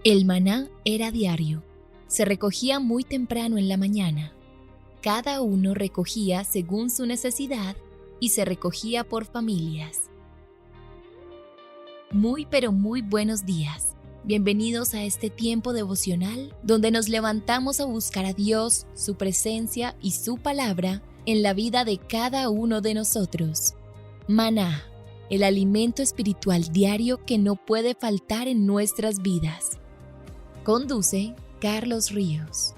El maná era diario. Se recogía muy temprano en la mañana. Cada uno recogía según su necesidad y se recogía por familias. Muy pero muy buenos días. Bienvenidos a este tiempo devocional donde nos levantamos a buscar a Dios, su presencia y su palabra en la vida de cada uno de nosotros. Maná, el alimento espiritual diario que no puede faltar en nuestras vidas. Conduce Carlos Ríos.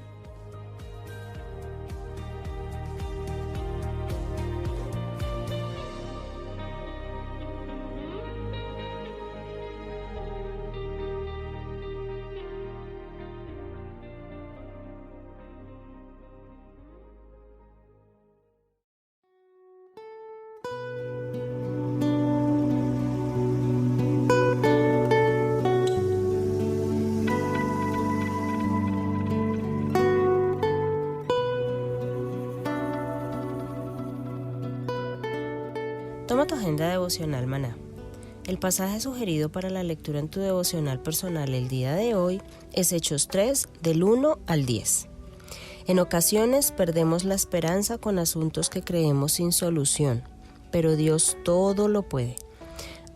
Toma tu agenda devocional Maná. El pasaje sugerido para la lectura en tu devocional personal el día de hoy es Hechos 3, del 1 al 10. En ocasiones perdemos la esperanza con asuntos que creemos sin solución, pero Dios todo lo puede.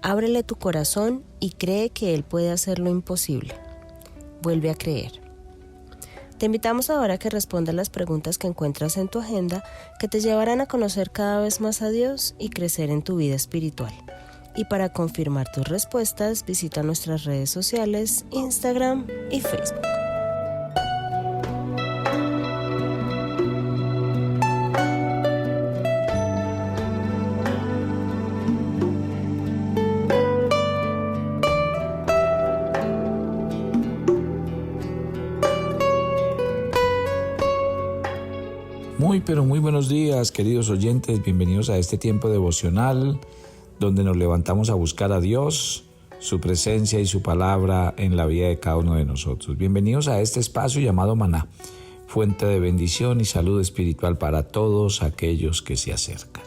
Ábrele tu corazón y cree que Él puede hacer lo imposible. Vuelve a creer. Te invitamos ahora a que respondas las preguntas que encuentras en tu agenda que te llevarán a conocer cada vez más a Dios y crecer en tu vida espiritual. Y para confirmar tus respuestas, visita nuestras redes sociales, Instagram y Facebook. Pero muy buenos días, queridos oyentes. Bienvenidos a este tiempo devocional donde nos levantamos a buscar a Dios, su presencia y su palabra en la vida de cada uno de nosotros. Bienvenidos a este espacio llamado Maná, fuente de bendición y salud espiritual para todos aquellos que se acercan.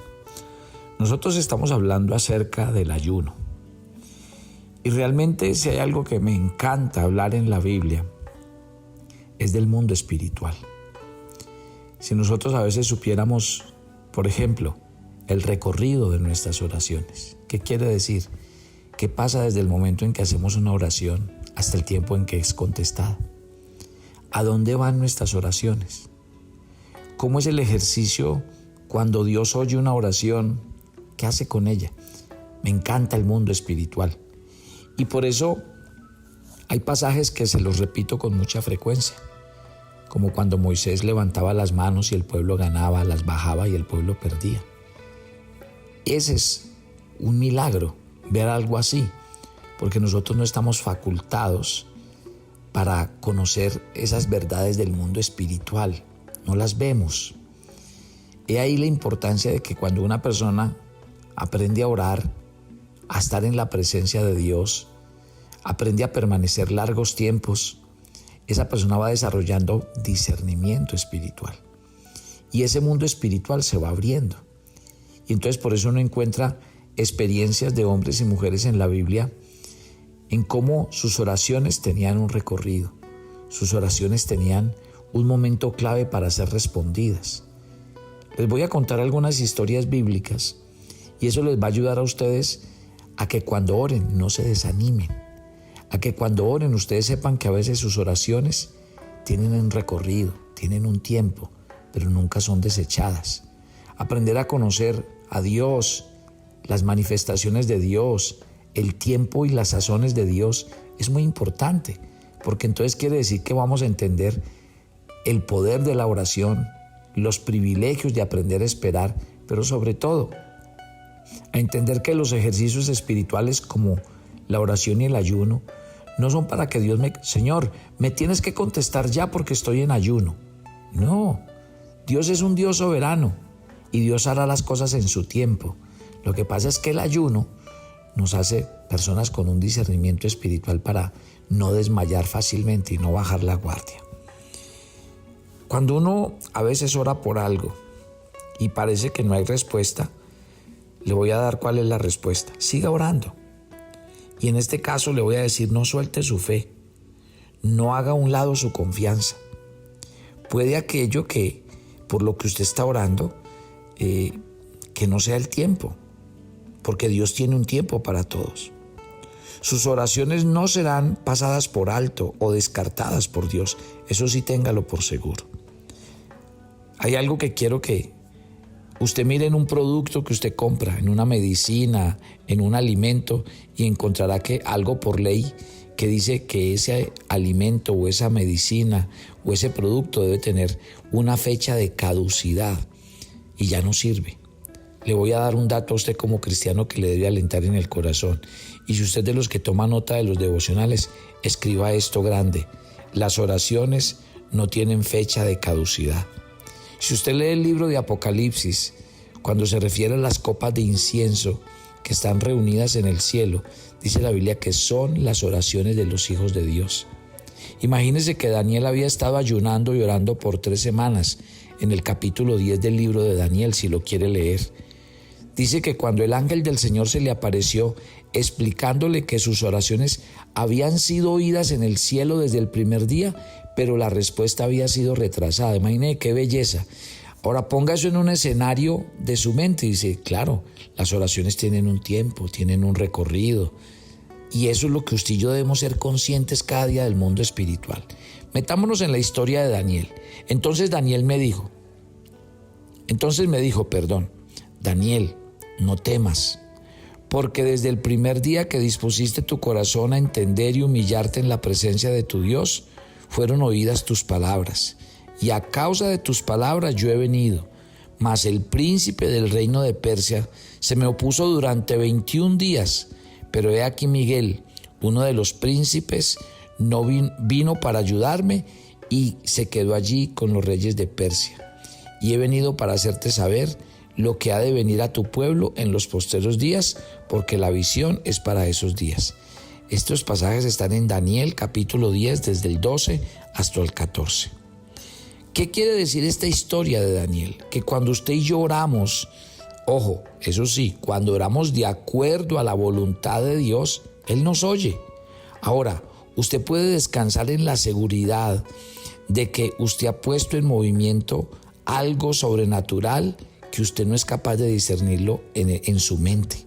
Nosotros estamos hablando acerca del ayuno. Y realmente si hay algo que me encanta hablar en la Biblia, es del mundo espiritual. Si nosotros a veces supiéramos, por ejemplo, el recorrido de nuestras oraciones, ¿qué quiere decir? ¿Qué pasa desde el momento en que hacemos una oración hasta el tiempo en que es contestada? ¿A dónde van nuestras oraciones? ¿Cómo es el ejercicio cuando Dios oye una oración? ¿Qué hace con ella? Me encanta el mundo espiritual. Y por eso hay pasajes que se los repito con mucha frecuencia. Como cuando Moisés levantaba las manos y el pueblo ganaba, las bajaba y el pueblo perdía. Ese es un milagro, ver algo así, porque nosotros no estamos facultados para conocer esas verdades del mundo espiritual, no las vemos. He ahí la importancia de que cuando una persona aprende a orar, a estar en la presencia de Dios, aprende a permanecer largos tiempos, esa persona va desarrollando discernimiento espiritual. Y ese mundo espiritual se va abriendo. Y entonces por eso uno encuentra experiencias de hombres y mujeres en la Biblia en cómo sus oraciones tenían un recorrido. Sus oraciones tenían un momento clave para ser respondidas. Les voy a contar algunas historias bíblicas y eso les va a ayudar a ustedes a que cuando oren no se desanimen. A que cuando oren ustedes sepan que a veces sus oraciones tienen un recorrido, tienen un tiempo, pero nunca son desechadas. Aprender a conocer a Dios, las manifestaciones de Dios, el tiempo y las sazones de Dios es muy importante, porque entonces quiere decir que vamos a entender el poder de la oración, los privilegios de aprender a esperar, pero sobre todo a entender que los ejercicios espirituales como la oración y el ayuno no son para que Dios Señor, me tienes que contestar ya porque estoy en ayuno. No, Dios es un Dios soberano y Dios hará las cosas en su tiempo. Lo que pasa es que el ayuno nos hace personas con un discernimiento espiritual para no desmayar fácilmente y no bajar la guardia. Cuando uno a veces ora por algo y parece que no hay respuesta, le voy a dar cuál es la respuesta. Siga orando. Y en este caso le voy a decir, no suelte su fe. no haga a un lado su confianza. Puede aquello que, por lo que usted está orando, que no sea el tiempo, porque Dios tiene un tiempo para todos. Sus oraciones no serán pasadas por alto o descartadas por Dios, eso sí téngalo por seguro. Hay algo que quiero que usted mire en un producto que usted compra, en una medicina, en un alimento, y encontrará que algo por ley que dice que ese alimento o esa medicina o ese producto debe tener una fecha de caducidad y ya no sirve. Le voy a dar un dato a usted como cristiano que le debe alentar en el corazón. Y si usted es de los que toma nota de los devocionales, escriba esto grande: las oraciones no tienen fecha de caducidad. Si usted lee el libro de Apocalipsis, cuando se refiere a las copas de incienso que están reunidas en el cielo, dice la Biblia que son las oraciones de los hijos de Dios. Imagínese que Daniel había estado ayunando y orando por 3 semanas en el capítulo 10 del libro de Daniel, si lo quiere leer. Dice que cuando el ángel del Señor se le apareció explicándole que sus oraciones habían sido oídas en el cielo desde el primer día, pero la respuesta había sido retrasada. Imagínese qué belleza. Ahora ponga eso en un escenario de su mente y dice, claro, las oraciones tienen un tiempo, tienen un recorrido. Y eso es lo que usted y yo debemos ser conscientes cada día del mundo espiritual. Metámonos en la historia de Daniel. Entonces me dijo, Daniel, no temas, porque desde el primer día que dispusiste tu corazón a entender y humillarte en la presencia de tu Dios, fueron oídas tus palabras, y a causa de tus palabras yo he venido. Mas el príncipe del reino de Persia se me opuso durante 21 días, pero he aquí Miguel, uno de los príncipes, no vino para ayudarme y se quedó allí con los reyes de Persia. Y he venido para hacerte saber lo que ha de venir a tu pueblo en los postreros días, porque la visión es para esos días. Estos pasajes están en Daniel capítulo 10, desde el 12 hasta el 14. ¿Qué quiere decir esta historia de Daniel? Que cuando usted y yo oramos, ojo, eso sí, cuando oramos de acuerdo a la voluntad de Dios, Él nos oye. Ahora, usted puede descansar en la seguridad de que usted ha puesto en movimiento algo sobrenatural que usted no es capaz de discernirlo en su mente.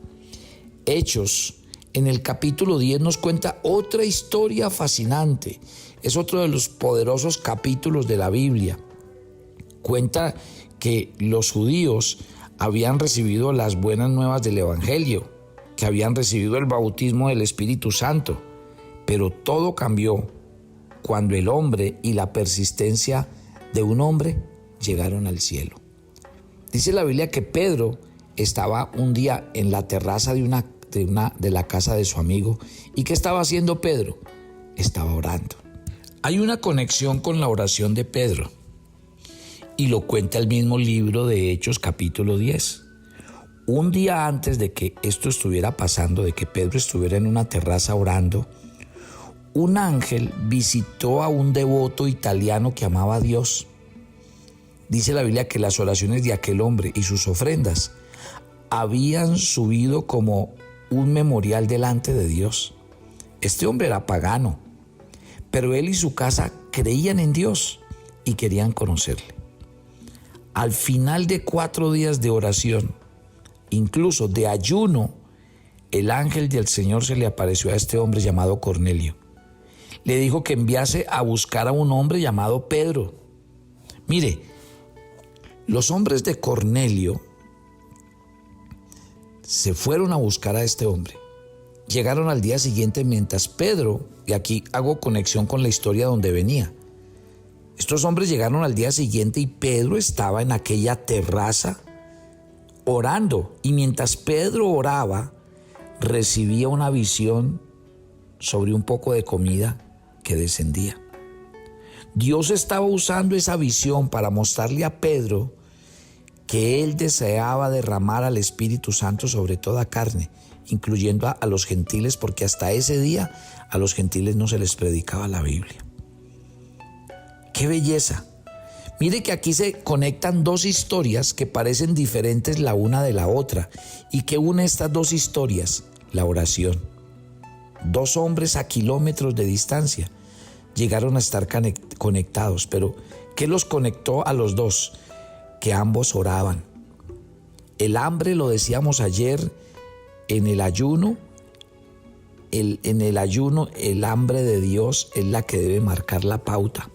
Hechos, en el capítulo 10, nos cuenta otra historia fascinante. Es otro de los poderosos capítulos de la Biblia. Cuenta que los judíos habían recibido las buenas nuevas del Evangelio, que habían recibido el bautismo del Espíritu Santo, pero todo cambió cuando el hombre y la persistencia de un hombre llegaron al cielo. Dice la Biblia que Pedro estaba un día en la terraza de la casa de su amigo. ¿Y qué estaba haciendo Pedro? Estaba orando. Hay una conexión con la oración de Pedro y lo cuenta el mismo libro de Hechos capítulo 10. Un día antes de que esto estuviera pasando, de que Pedro estuviera en una terraza orando, un ángel visitó a un devoto italiano que amaba a Dios. Dice la Biblia que las oraciones de aquel hombre y sus ofrendas habían subido como un memorial delante de Dios. Este hombre era pagano, pero él y su casa creían en Dios y querían conocerle. Al final de 4 días de oración, incluso de ayuno, el ángel del Señor se le apareció a este hombre llamado Cornelio. Le dijo que enviase a buscar a un hombre llamado Pedro. Mire, los hombres de Cornelio se fueron a buscar a este hombre. Llegaron al día siguiente mientras Pedro, y aquí hago conexión con la historia donde venía. Estos hombres llegaron al día siguiente y Pedro estaba en aquella terraza orando. Y mientras Pedro oraba, recibía una visión sobre un poco de comida que descendía. Dios estaba usando esa visión para mostrarle a Pedro que él deseaba derramar al Espíritu Santo sobre toda carne, incluyendo a los gentiles, porque hasta ese día a los gentiles no se les predicaba la Biblia. ¡Qué belleza! Mire que aquí se conectan 2 historias que parecen diferentes la una de la otra. ¿Y qué une estas 2 historias? La oración. 2 hombres a kilómetros de distancia. llegaron a estar conectados. Pero ¿qué los conectó a los dos? Que ambos oraban. El hambre, lo decíamos ayer, en el ayuno, el hambre de Dios es la que debe marcar la pauta.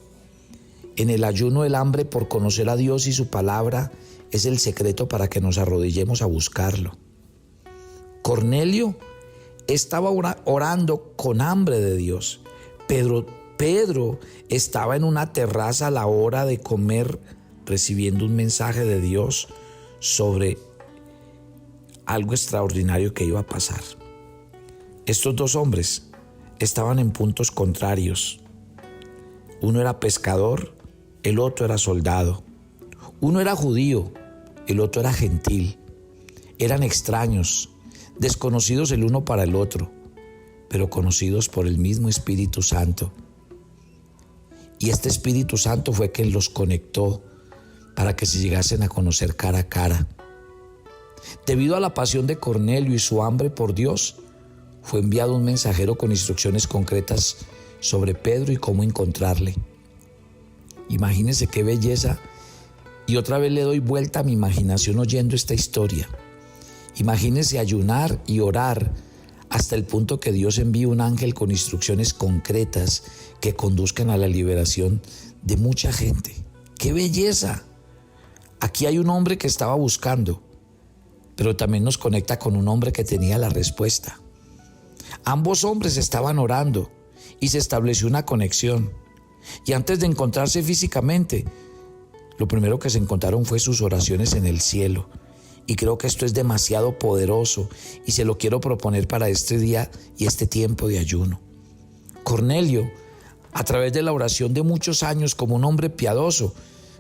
En el ayuno, el hambre por conocer a Dios y su palabra es el secreto para que nos arrodillemos a buscarlo. Cornelio estaba orando con hambre de Dios. Pedro estaba en una terraza a la hora de comer, recibiendo un mensaje de Dios sobre algo extraordinario que iba a pasar. Estos dos hombres estaban en puntos contrarios. Uno era pescador, el otro era soldado. Uno era judío, el otro era gentil. Eran extraños, desconocidos el uno para el otro, pero conocidos por el mismo Espíritu Santo. Y este Espíritu Santo fue quien los conectó para que se llegasen a conocer cara a cara. Debido a la pasión de Cornelio y su hambre por Dios, fue enviado un mensajero con instrucciones concretas sobre Pedro y cómo encontrarle. Imagínense qué belleza. Y otra vez le doy vuelta a mi imaginación oyendo esta historia. Imagínense ayunar y orar hasta el punto que Dios envíe un ángel con instrucciones concretas que conduzcan a la liberación de mucha gente. ¡Qué belleza! Aquí hay un hombre que estaba buscando, pero también nos conecta con un hombre que tenía la respuesta. Ambos hombres estaban orando y se estableció una conexión. Y antes de encontrarse físicamente, lo primero que se encontraron fue sus oraciones en el cielo. Y creo que esto es demasiado poderoso y se lo quiero proponer para este día y este tiempo de ayuno. Cornelio, a través de la oración de muchos años como un hombre piadoso,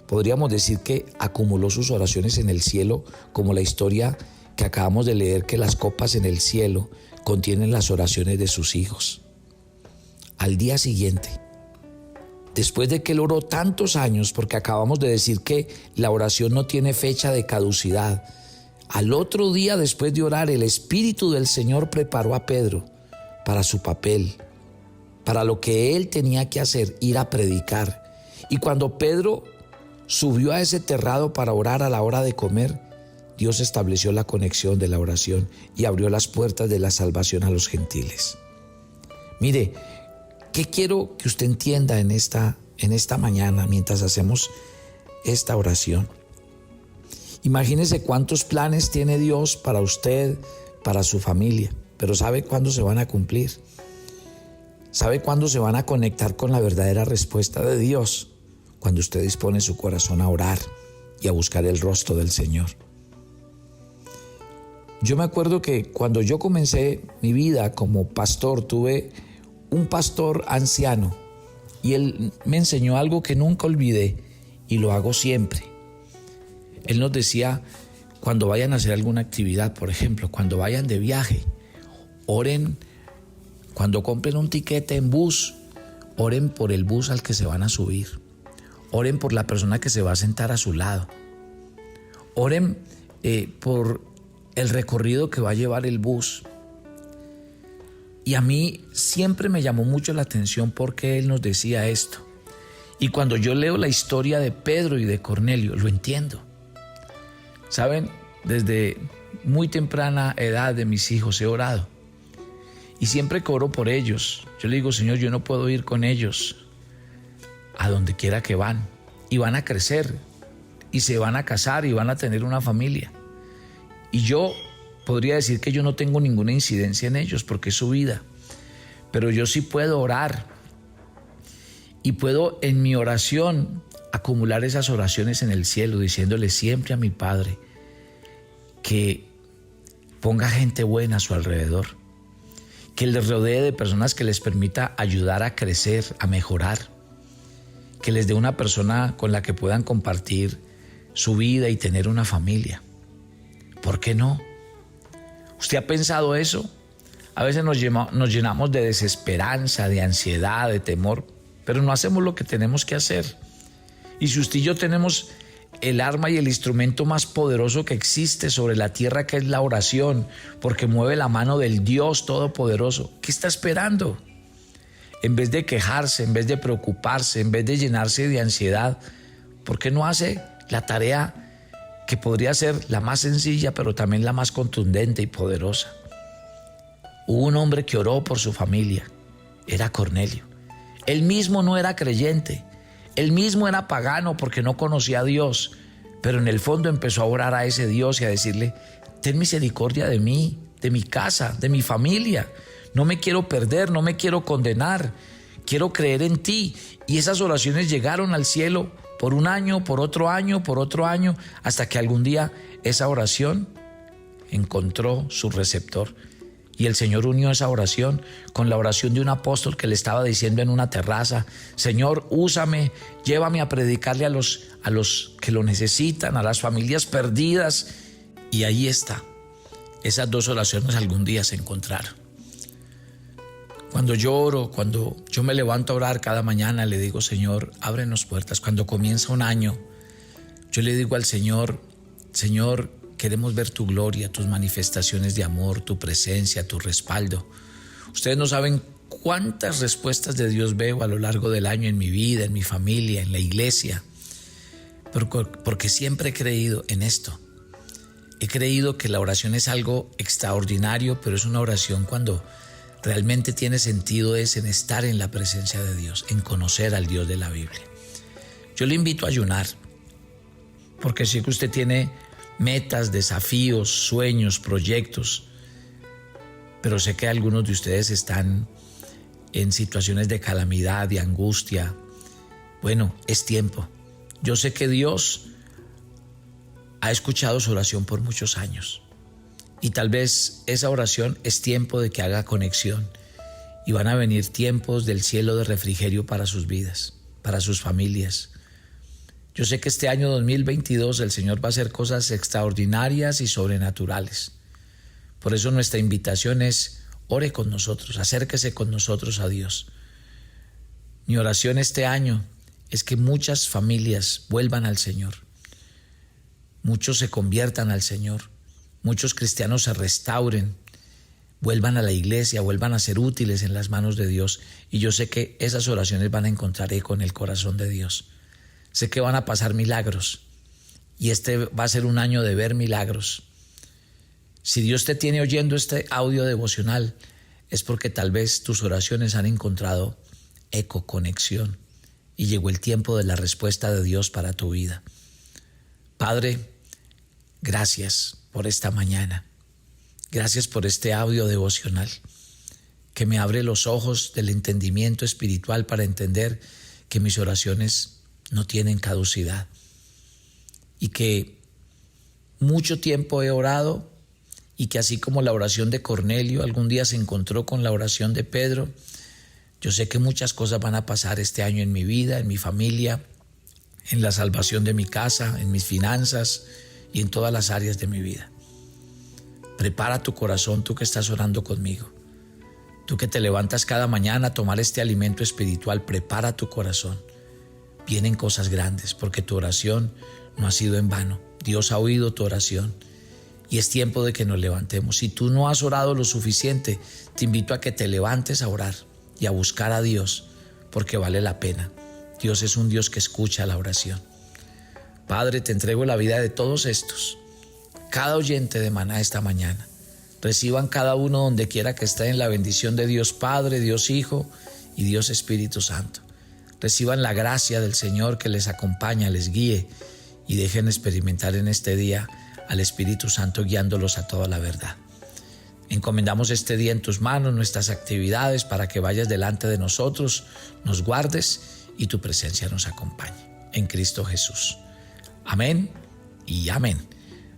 podríamos decir que acumuló sus oraciones en el cielo, como la historia que acabamos de leer, que las copas en el cielo contienen las oraciones de sus hijos. Al día siguiente, después de que él oró tantos años, porque acabamos de decir que la oración no tiene fecha de caducidad, al otro día después de orar, el Espíritu del Señor preparó a Pedro para su papel, para lo que él tenía que hacer, ir a predicar. Y cuando Pedro subió a ese terrado para orar a la hora de comer, Dios estableció la conexión de la oración y abrió las puertas de la salvación a los gentiles. Mire, ¿qué quiero que usted entienda en esta mañana mientras hacemos esta oración? Imagínese cuántos planes tiene Dios para usted, para su familia, pero ¿sabe cuándo se van a cumplir? ¿Sabe cuándo se van a conectar con la verdadera respuesta de Dios? Cuando usted dispone su corazón a orar y a buscar el rostro del Señor. Yo me acuerdo que cuando yo comencé mi vida como pastor, tuve un pastor anciano y él me enseñó algo que nunca olvidé y lo hago siempre. Él nos decía, cuando vayan a hacer alguna actividad, por ejemplo, cuando vayan de viaje, oren, cuando compren un tiquete en bus, oren por el bus al que se van a subir. Oren por la persona que se va a sentar a su lado. Oren por el recorrido que va a llevar el bus. Y a mí siempre me llamó mucho la atención porque él nos decía esto. Y cuando yo leo la historia de Pedro y de Cornelio, lo entiendo. ¿Saben? Desde muy temprana edad de mis hijos he orado. Y siempre que oro por ellos, yo le digo, Señor, yo no puedo ir con ellos a donde quiera que van. Y van a crecer, y se van a casar, y van a tener una familia. Y yo podría decir que yo no tengo ninguna incidencia en ellos, porque es su vida. Pero yo sí puedo orar. Y puedo en mi oración acumular esas oraciones en el cielo, diciéndole siempre a mi Padre que ponga gente buena a su alrededor, que les rodee de personas que les permita ayudar a crecer, a mejorar, que les dé una persona con la que puedan compartir su vida y tener una familia. ¿Por qué no? ¿Usted ha pensado eso? A veces nos llenamos de desesperanza, de ansiedad, de temor, pero no hacemos lo que tenemos que hacer. Y si usted y yo tenemos el arma y el instrumento más poderoso que existe sobre la tierra, que es la oración, porque mueve la mano del Dios Todopoderoso, ¿qué está esperando? en vez de quejarse, en vez de preocuparse, en vez de llenarse de ansiedad, ¿por qué no hace la tarea que podría ser la más sencilla, pero también la más contundente y poderosa? Hubo un hombre que oró por su familia, era Cornelio. Él mismo no era creyente, él mismo era pagano porque no conocía a Dios, pero en el fondo empezó a orar a ese Dios y a decirle: ten misericordia de mí, de mi casa, de mi familia. No me quiero perder, no me quiero condenar, quiero creer en ti. Y esas oraciones llegaron al cielo por un año, por otro año, por otro año, hasta que algún día esa oración encontró su receptor. Y el Señor unió esa oración con la oración de un apóstol que le estaba diciendo en una terraza: Señor, úsame, llévame a predicarle a los que lo necesitan, a las familias perdidas. Y ahí está. Esas dos oraciones algún día se encontraron. Cuando yo oro, cuando yo me levanto a orar cada mañana, le digo: Señor, ábrenos puertas. Cuando comienza un año, yo le digo al Señor: Señor, queremos ver tu gloria, tus manifestaciones de amor, tu presencia, tu respaldo. Ustedes no saben cuántas respuestas de Dios veo a lo largo del año en mi vida, en mi familia, en la iglesia. Porque siempre he creído en esto. He creído que la oración es algo extraordinario, pero es una oración cuando realmente tiene sentido, es en estar en la presencia de Dios, en conocer al Dios de la Biblia. Yo le invito a ayunar, porque sé que usted tiene metas, desafíos, sueños, proyectos, pero sé que algunos de ustedes están en situaciones de calamidad, de angustia. Bueno, es tiempo. Yo sé que Dios ha escuchado su oración por muchos años y tal vez esa oración es tiempo de que haga conexión y van a venir tiempos del cielo de refrigerio para sus vidas, para sus familias. Yo sé que este año 2022 el Señor va a hacer cosas extraordinarias y sobrenaturales. Por eso nuestra invitación es: ore con nosotros, acérquese con nosotros a Dios. Mi oración este año es que muchas familias vuelvan al Señor, muchos se conviertan al Señor, muchos cristianos se restauren, vuelvan a la iglesia, vuelvan a ser útiles en las manos de Dios. Y yo sé que esas oraciones van a encontrar eco en el corazón de Dios. Sé que van a pasar milagros y este va a ser un año de ver milagros. Si Dios te tiene oyendo este audio devocional, es porque tal vez tus oraciones han encontrado eco, conexión, y llegó el tiempo de la respuesta de Dios para tu vida. Padre, gracias por esta mañana. Gracias por este audio devocional que me abre los ojos del entendimiento espiritual para entender que mis oraciones no tienen caducidad y que mucho tiempo he orado y que así como la oración de Cornelio algún día se encontró con la oración de Pedro, yo sé que muchas cosas van a pasar este año en mi vida, en mi familia, en la salvación de mi casa, en mis finanzas y en todas las áreas de mi vida. Prepara tu corazón, tú que estás orando conmigo. Tú que te levantas cada mañana a tomar este alimento espiritual, prepara tu corazón. Vienen cosas grandes porque tu oración no ha sido en vano. Dios ha oído tu oración y es tiempo de que nos levantemos. Si tú no has orado lo suficiente, te invito a que te levantes a orar y a buscar a Dios porque vale la pena. Dios es un Dios que escucha la oración. Padre, te entrego la vida de todos estos, cada oyente de Maná esta mañana. Reciban cada uno donde quiera que esté en la bendición de Dios Padre, Dios Hijo y Dios Espíritu Santo. Reciban la gracia del Señor que les acompaña, les guíe y dejen experimentar en este día al Espíritu Santo guiándolos a toda la verdad. Encomendamos este día en tus manos, nuestras actividades, para que vayas delante de nosotros, nos guardes y tu presencia nos acompañe. En Cristo Jesús. Amén y amén.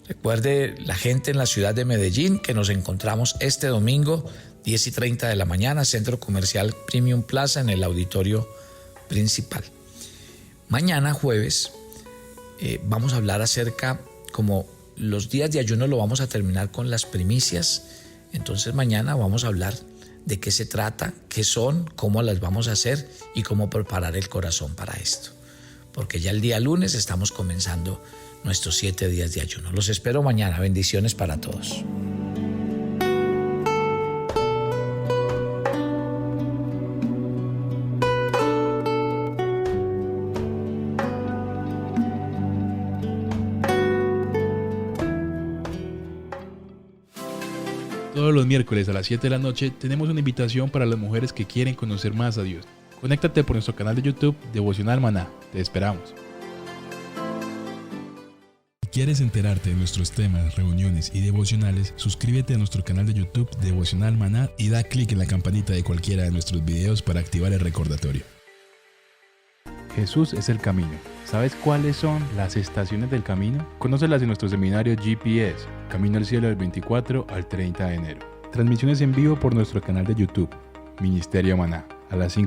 Recuerde la gente en la ciudad de Medellín que nos encontramos este domingo 10:30 de la mañana, Centro Comercial Premium Plaza, en el auditorio principal. Mañana jueves vamos a hablar acerca, como los días de ayuno lo vamos a terminar con las primicias, entonces mañana vamos a hablar de qué se trata, qué son, cómo las vamos a hacer y cómo preparar el corazón para esto. Porque ya el día lunes estamos comenzando nuestros 7 días de ayuno. Los espero mañana. Bendiciones para todos. Todos los miércoles a las 7 de la noche tenemos una invitación para las mujeres que quieren conocer más a Dios. Conéctate por nuestro canal de YouTube Devocional Maná. Te esperamos. Si quieres enterarte de nuestros temas, reuniones y devocionales, suscríbete a nuestro canal de YouTube Devocional Maná y da clic en la campanita de cualquiera de nuestros videos para activar el recordatorio. Jesús es el camino. ¿Sabes cuáles son las estaciones del camino? Conócelas en nuestro seminario GPS, Camino al Cielo del 24 al 30 de enero. Transmisiones en vivo por nuestro canal de YouTube, Ministerio Maná, a las 5